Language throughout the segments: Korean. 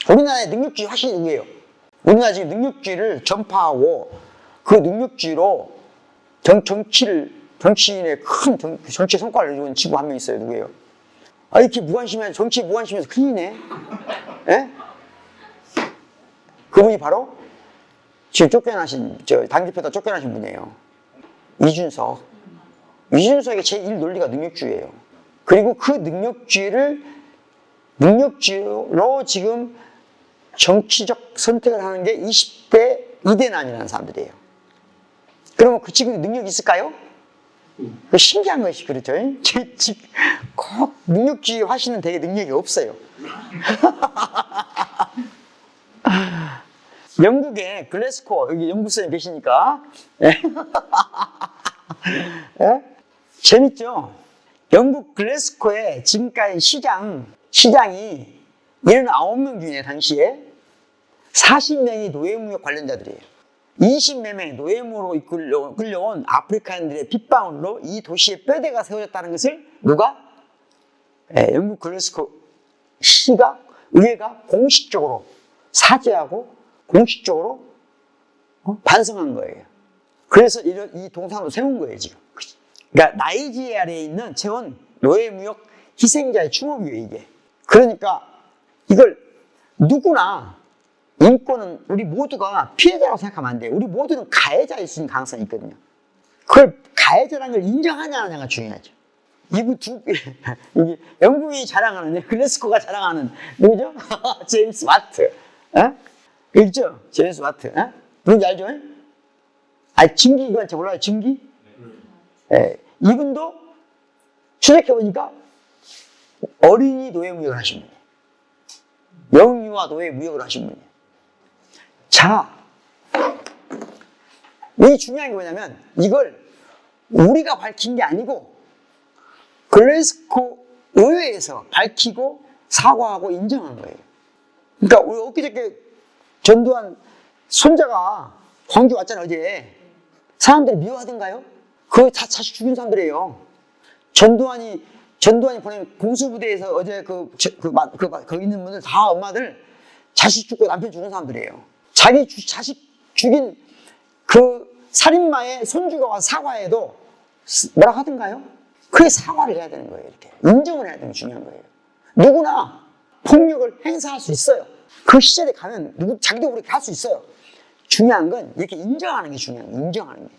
우리나라의 능력주의 확실히 누구예요? 우리나라 지금 능력주의를 전파하고 그 능력주의로 정치인의 큰 정치 성과를 이룬 친구 한 명 있어요. 누구예요? 아, 이렇게 무관심해, 정치 무관심해서 큰일이네. 예? 그분이 바로 지금 당대표다 쫓겨나신 분이에요. 이준석. 이준석의 제1 논리가 능력주의예요. 그리고 그 능력주의로 지금 정치적 선택을 하는 게 20대 이대남이라는 사람들이에요. 그러면 그 친구는 능력이 있을까요? 신기한 것이 그렇죠. 꼭 능력주의 하시는 되게 능력이 없어요. 영국의 글래스코, 여기 영국 선생님 계시니까. 예? 재밌죠? 영국 글래스코의 지금까지 시장이 79명 중에 당시에 40명이 노예무역 관련자들이에요. 20몇 명이 노예무로 끌려온 아프리카인들의 핏방울로 이 도시의 뼈대가 세워졌다는 것을 누가? 영국 글래스코 의회가 공식적으로 사죄하고 공식적으로 반성한 거예요. 그래서 이 동상도 세운 거예요, 지금. 그러니까 나이지리아에 있는 채원 노예무역 희생자의 추모이에요, 이게. 그러니까 이걸 누구나 인권은 우리 모두가 피해자라고 생각하면 안 돼요. 우리 모두는 가해자일 수 있는 가능성이 있거든요. 그걸 가해자라는 걸 인정하냐 안 하냐가 중요하죠. 영국이 자랑하는, 글래스코가 자랑하는 누구죠? 제임스 와트. 있죠? 제임스 와트. 누군지 알죠? 증기기관차 몰라요? 증기? 이분도 추적해보니까 어린이 노예무역을 하신 분이에요. 영유아 노예무역을 하신 분이에요. 자, 이 중요한 게 뭐냐면 이걸 우리가 밝힌 게 아니고 글래스코 의회에서 밝히고 사과하고 인정한 거예요. 그러니까 우리 엊그저께 전두환 손자가 광주 왔잖아요, 어제. 사람들이 미워하던가요? 그거 다 자식 죽인 사람들이에요. 전두환이 보낸 공수부대에서 어제 거기 있는 분들 다 엄마들 자식 죽고 남편 죽은 사람들이에요. 자기 자식 죽인 그 살인마의 손주가 와서 사과해도 뭐라 하던가요? 그게 사과를 해야 되는 거예요, 이렇게. 인정을 해야 되는 게 중요한 거예요. 누구나 폭력을 행사할 수 있어요. 그 시절에 가면 자기도 그렇게 할 수 있어요. 중요한 건 이렇게 인정하는 게 중요한 거예요. 인정하는 게.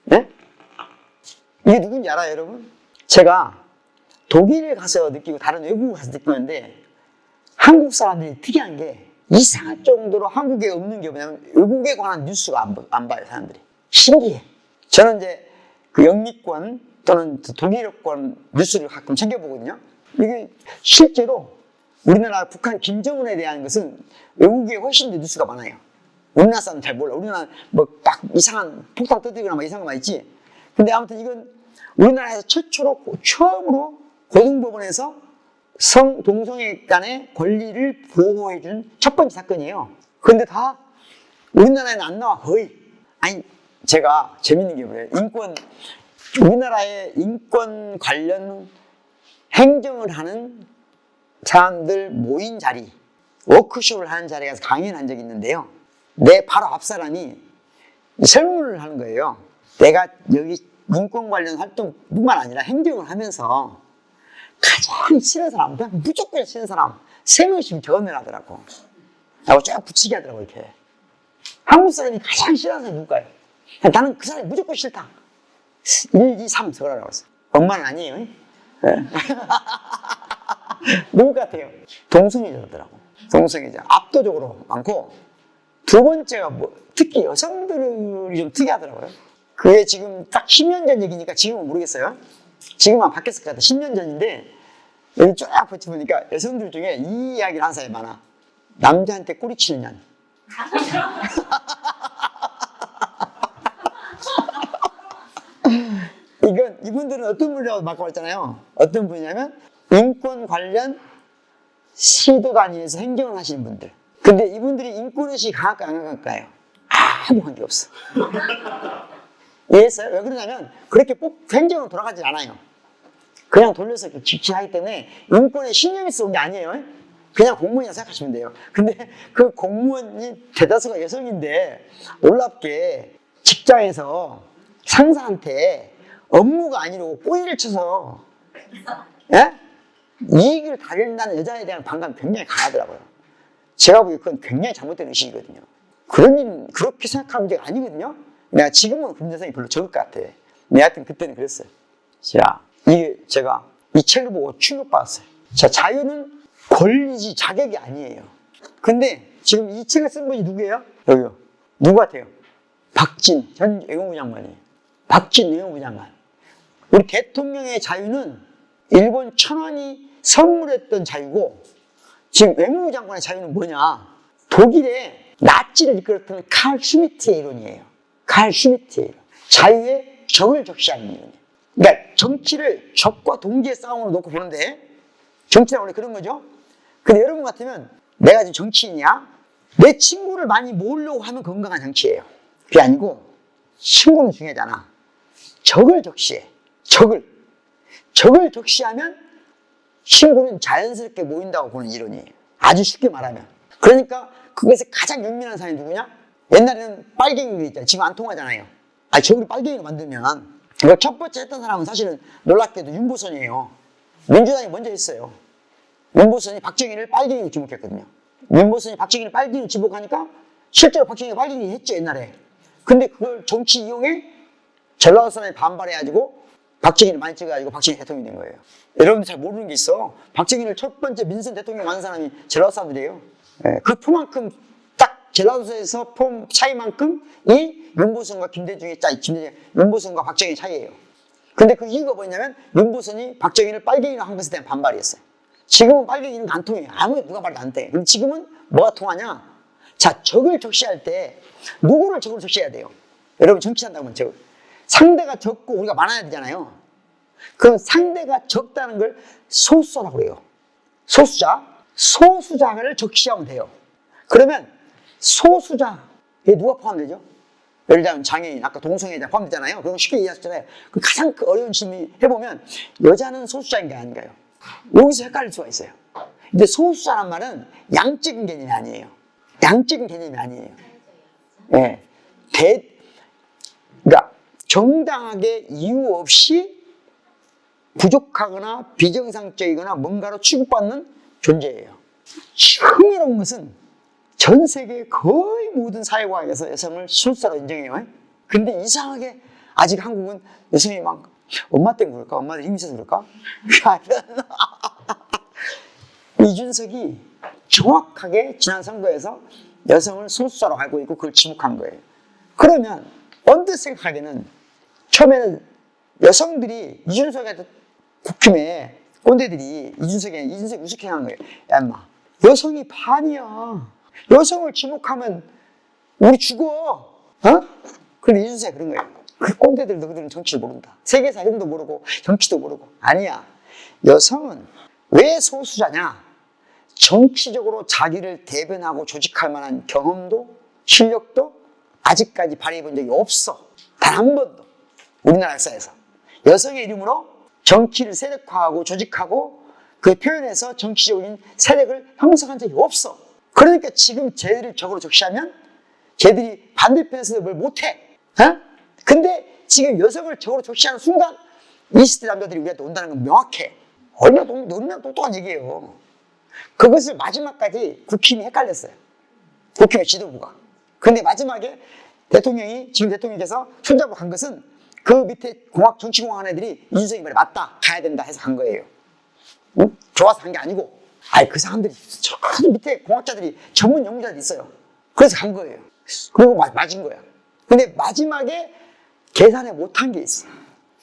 네? 이게 누군지 알아요, 여러분? 제가 독일에 가서 느끼고 다른 외국에 가서 느끼는데 한국 사람들이 특이한 게 이상할 정도로 한국에 없는 게 뭐냐면 외국에 관한 뉴스가 안 봐요, 사람들이. 신기해. 저는 이제 그 영미권 또는 독일권 뉴스를 가끔 챙겨보거든요. 이게 실제로 우리나라 북한 김정은에 대한 것은 외국에 훨씬 더 뉴스가 많아요. 우리나라 사람은 잘 몰라. 우리나라 뭐 딱 이상한 폭탄 터뜨리거나 막 이상한 거만 있지. 근데 아무튼 이건 우리나라에서 처음으로 고등법원에서 동성애 간의 권리를 보호해준 첫 번째 사건이에요. 그런데 다 우리나라에는 안 나와, 거의. 아니, 제가 재밌는 게 뭐예요? 우리나라의 인권 관련 행정을 하는 사람들 모인 자리, 워크숍을 하는 자리에 가서 강연을 한 적이 있는데요. 내 바로 앞 사람이 설문을 하는 거예요. 내가 여기 인권 관련 활동뿐만 아니라 행정을 하면서 가장 싫은 사람, 무조건 싫은 사람 3명씩 적어내 하더라고. 하고 쫙 붙이게 하더라고, 이렇게. 한국 사람이 가장 싫어하는 사람이 누굴까요? 나는 그 사람이 무조건 싫다. 1, 2, 3 적으라고 했어. 엄마는 아니에요. 네. 누구 같아요? 동성애자더라고. 동성애자. 압도적으로 많고, 두 번째가 특히 여성들이 좀 특이하더라고요. 그게 지금 딱 10년 전 얘기니까 지금은 모르겠어요. 지금은 바뀌었을 것 같아요. 10년 전인데, 여기 쫙 버텨보니까 여성들 중에 이 이야기를 하는 사람이 많아. 남자한테 꼬리치는 년. 이분들은 어떤 분이라고 바꿔봤잖아요. 어떤 분이냐면, 인권 관련 시도 단위에서 행정을 하시는 분들. 근데 이분들이 인권의식이 강할까 안 강할까요? 아무 관계 없어. 이해했어요? 왜 그러냐면 그렇게 꼭 행정으로 돌아가지 않아요. 그냥 돌려서 지키하기 때문에 인권에 신경이 쓰는 게 아니에요. 그냥 공무원이라 생각하시면 돼요. 근데 그 공무원이 대다수가 여성인데 놀랍게 직장에서 상사한테 업무가 아니고 꼬리를 쳐서 예? 이익을 다린다는 여자에 대한 반감이 굉장히 강하더라고요. 제가 보기에 그건 굉장히 잘못된 의식이거든요. 그런 일 그렇게 생각하는 문제가 아니거든요. 내가 지금은 그런 여성이 별로 적을 것 같아. 근데 하여튼 그때는 그랬어요. 자, 이게 제가 이 책을 보고 충격받았어요. 자, 자유는 권리지 자격이 아니에요. 근데 지금 이 책을 쓴 분이 누구예요? 여기요. 누구 같아요? 박진 전 외교부 장관이에요. 박진 외교부 장관. 우리 대통령의 자유는 일본 천황이 선물했던 자유고, 지금 외무부 장관의 자유는 뭐냐? 독일의 나치를 이끌었던 칼 슈미트의 이론이에요. 칼 슈미트의 이론. 자유의 적을 적시하는 이론이에요. 그러니까 정치를 적과 동지의 싸움으로 놓고 보는데, 정치는 원래 그런 거죠. 근데 여러분 같으면 내가 지금 정치인이야? 내 친구를 많이 모으려고 하면 건강한 정치예요. 그게 아니고 친구는 중요하잖아. 적을 적시해. 적을 적시하면 친구는 자연스럽게 모인다고 보는 이론이에요. 아주 쉽게 말하면. 그러니까 그것에 가장 연민한 사람이 누구냐? 옛날에는 빨갱이가 있잖아요. 지금 안 통하잖아요. 적을 빨갱이로 만들면, 이걸 첫 번째 했던 사람은 사실은 놀랍게도 윤보선이에요. 민주당이 먼저 했어요. 윤보선이 박정희를 빨갱이로 지목했거든요. 윤보선이 박정희를 빨갱이로 지목하니까 실제로 박정희가 빨갱이 했죠, 옛날에. 근데 그걸 정치 이용해 전라도 사람이 반발해가지고 박정희를 많이 찍어가지고 박정희 대통령이 된 거예요. 여러분들 잘 모르는 게 있어. 박정희를 첫 번째 민선 대통령 만든 사람이 전라도 사람들이에요. 그 표만큼 딱 전라도에서 폼 차이만큼 이 윤보선과 김대중의 차이, 윤보선과 박정희의 차이예요. 근데 그 이유가 뭐냐면 윤보선이 박정희를 빨갱이로 한 것에 대한 반발이었어요. 지금은 빨갱이는 안 통해요. 아무리 누가 말도 안 돼. 근데 지금은 뭐가 통하냐? 자, 적을 적시할 때 누구를 적으로 적시해야 돼요? 여러분 정치한다면 적을. 상대가 적고 우리가 많아야 되잖아요. 그럼 상대가 적다는 걸 소수자라고 그래요. 소수자를 적시하면 돼요. 그러면 소수자에 누가 포함되죠? 예를 들면 장애인, 아까 동성애자 포함되잖아요. 그럼 쉽게 이해하셨잖아요. 그 가장 어려운 질문 해보면 여자는 소수자인 게 아닌가요? 여기서 헷갈릴 수가 있어요. 근데 소수자란 말은 양적인 개념이 아니에요. 양적인 개념이 아니에요. 예. 그러니까 정당하게 이유 없이 부족하거나 비정상적이거나 뭔가로 취급받는 존재예요. 흥미로운 것은 전 세계 거의 모든 사회과학에서 여성을 소수자로 인정해요. 근데 이상하게 아직 한국은 여성이 막 엄마 때문에 그럴까? 엄마들 힘이 있어서 그럴까? 이준석이 정확하게 지난 선거에서 여성을 소수자로 알고 있고 그걸 지목한 거예요. 그러면 언뜻 생각하기에는 처음에는 여성들이 이준석한테 국힘에 꼰대들이 이준석이 우습게한 거예요. 야 인마, 여성이 반이야. 여성을 지목하면 우리 죽어. 근데 이준석이 그런 거예요. 그 꼰대들 너희들은 정치를 모른다. 세계사 이름도 모르고 정치도 모르고. 아니야. 여성은 왜 소수자냐? 정치적으로 자기를 대변하고 조직할 만한 경험도 실력도 아직까지 발휘해 본 적이 없어. 단 한 번도. 우리나라 역사에서. 여성의 이름으로 정치를 세력화하고 조직하고 그 표현해서 정치적인 세력을 형성한 적이 없어. 그러니까 지금 쟤들을 적으로 적시하면 쟤들이 반대편에서 뭘 못해. 근데 지금 여성을 적으로 적시하는 순간 20대 남자들이 우리한테 온다는 건 명확해. 얼마나 똑똑한 얘기예요. 그것을 마지막까지 국힘이 헷갈렸어요. 국힘의 지도부가. 근데 마지막에 지금 대통령께서 손잡고 간 것은 그 밑에 정치공학 애들이 이준석이 말에 맞다, 가야 된다 해서 간 거예요. 응? 좋아서 간 게 아니고. 그 사람들이, 저 밑에 공학자들이 전문 연구자들이 있어요. 그래서 간 거예요. 그리고 맞은 거야. 근데 마지막에 계산을 못한 게 있어.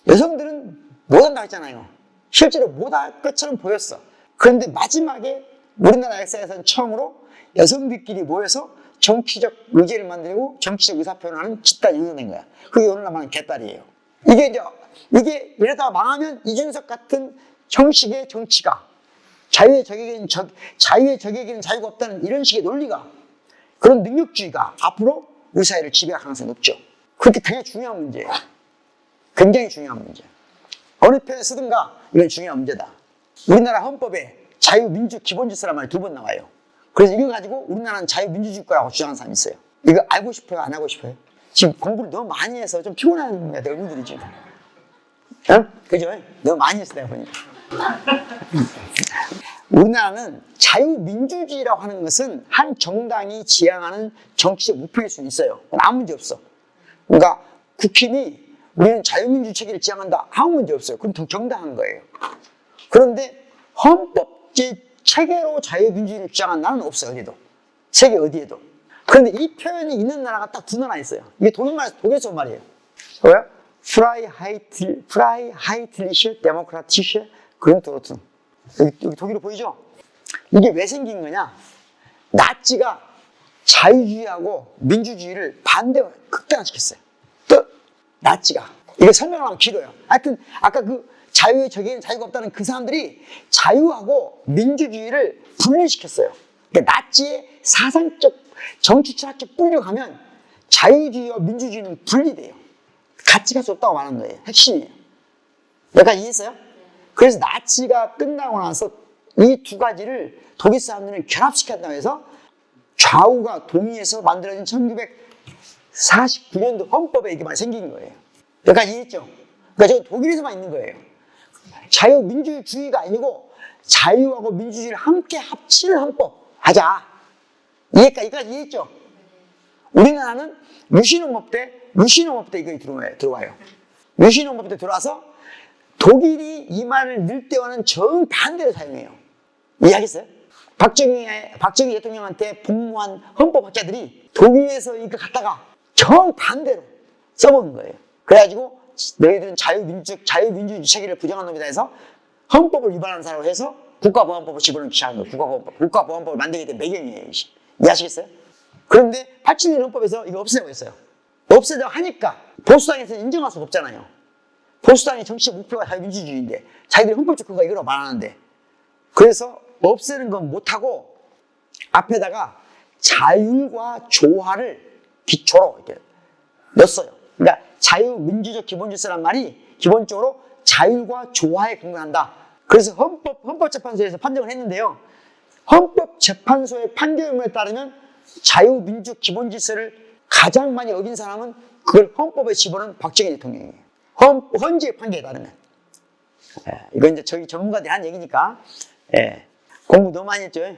여성들은 못한다고 했잖아요. 실제로 못할 것처럼 보였어. 그런데 마지막에 우리나라 역사에서는 처음으로 여성들끼리 모여서 정치적 의제를 만들고 정치적 의사표현하는 집단이 형성된 거야. 그게 오늘날 말하는 개딸이에요. 이게 이러다가 망하면 이준석 같은 형식의 정치가 자유의 적에게는 자유가 없다는 이런 식의 논리가, 그런 능력주의가 앞으로 우리 사회를 지배할 가능성이 높죠. 그렇게 굉장히 중요한 문제예요. 굉장히 중요한 문제. 어느 편에 쓰든가 이건 중요한 문제다. 우리나라 헌법에 자유민주 기본질서란 말이 2번 나와요. 그래서 이거 가지고 우리나라는 자유민주주의 국가라고 주장하는 사람이 있어요. 이거 알고 싶어요? 안 하고 싶어요? 지금 공부를 너무 많이 해서 좀 피곤한 것 같아요, 얼굴들이 지금. 그죠? 너무 많이 했어, 내가 보니까. 우리나라는 자유민주주의라고 하는 것은 한 정당이 지향하는 정치적 목표일 수 있어요. 아무 문제 없어. 그러니까 국힘이 우리는 자유민주 체계를 지향한다. 아무 문제 없어요. 그럼 정당한 거예요. 그런데 헌법제 체계로 자유민주주의를 주장한 나라는 없어요. 어디도. 세계 어디에도. 그런데 이 표현이 있는 나라가 딱 2나라 있어요. 이게 독일에서 온 말이에요. 뭐야? 프라이하이틀리시 데모크라티시 그런트로튼. 여기 독일어 보이죠? 이게 왜 생긴 거냐? 나치가 자유주의하고 민주주의를 극단화시켰어요. 또 나치가. 이거 설명을 하면 길어요. 하여튼 아까 그 자유의 적에는 자유가 없다는 그 사람들이 자유하고 민주주의를 분리시켰어요. 그러니까 나치의 사상적, 정치 철학적 뿌리로 가면 자유주의와 민주주의는 분리돼요. 같이 갈 수 없다고 말하는 거예요. 핵심이에요. 여기까지 이해했어요? 그래서 나치가 끝나고 나서 이 2가지를 독일 사람들은 결합시켰다고 해서 좌우가 동의해서 만들어진 1949년도 헌법에 이게 많이 생긴 거예요. 여기까지 이해했죠? 그러니까 저건 독일에서만 있는 거예요. 자유민주주의가 아니고 자유하고 민주주의를 함께 합치는 헌법 하자. 여기까지 이해했죠? 우리나라는 유신헌법 때 이거 들어와요. 유신헌법 때 들어와서 독일이 이 말을 늘 때와는 정반대로 사용해요. 이해하겠어요? 박정희 대통령한테 복무한 헌법학자들이 독일에서 이거 갖다가 정반대로 써먹은 거예요. 그래가지고 너희들은 자유민주주의 체계를 부정한 놈이다 해서 헌법을 위반하는 사람을 해서 국가보안법을 집어넣기 시작한 거예요. 국가보안법을 만들게 된 배경이에요. 이해하시겠어요? 그런데 87년 헌법에서 이거 없애려고 했어요. 없애려고 하니까 보수당에서는 인정할 수가 없잖아요. 보수당의 정치적 목표가 자유민주주의인데 자기들이 헌법적 근거가 이거라고 말하는데 그래서 없애는 건 못하고 앞에다가 자율과 조화를 기초로 이렇게 넣었어요. 그러니까 자유민주적 기본질서란 말이 기본적으로 자율과 조화에 근거한다. 그래서 헌법재판소에서 판정을 했는데요. 헌법재판소의 판결문에 따르면 자유민주 기본질서를 가장 많이 어긴 사람은 그걸 헌법에 집어넣은 박정희 대통령이에요. 헌재의 판결에 따르면. 이건 이제 저희 전문가들이 한 얘기니까. 공부 너무 많이 했죠.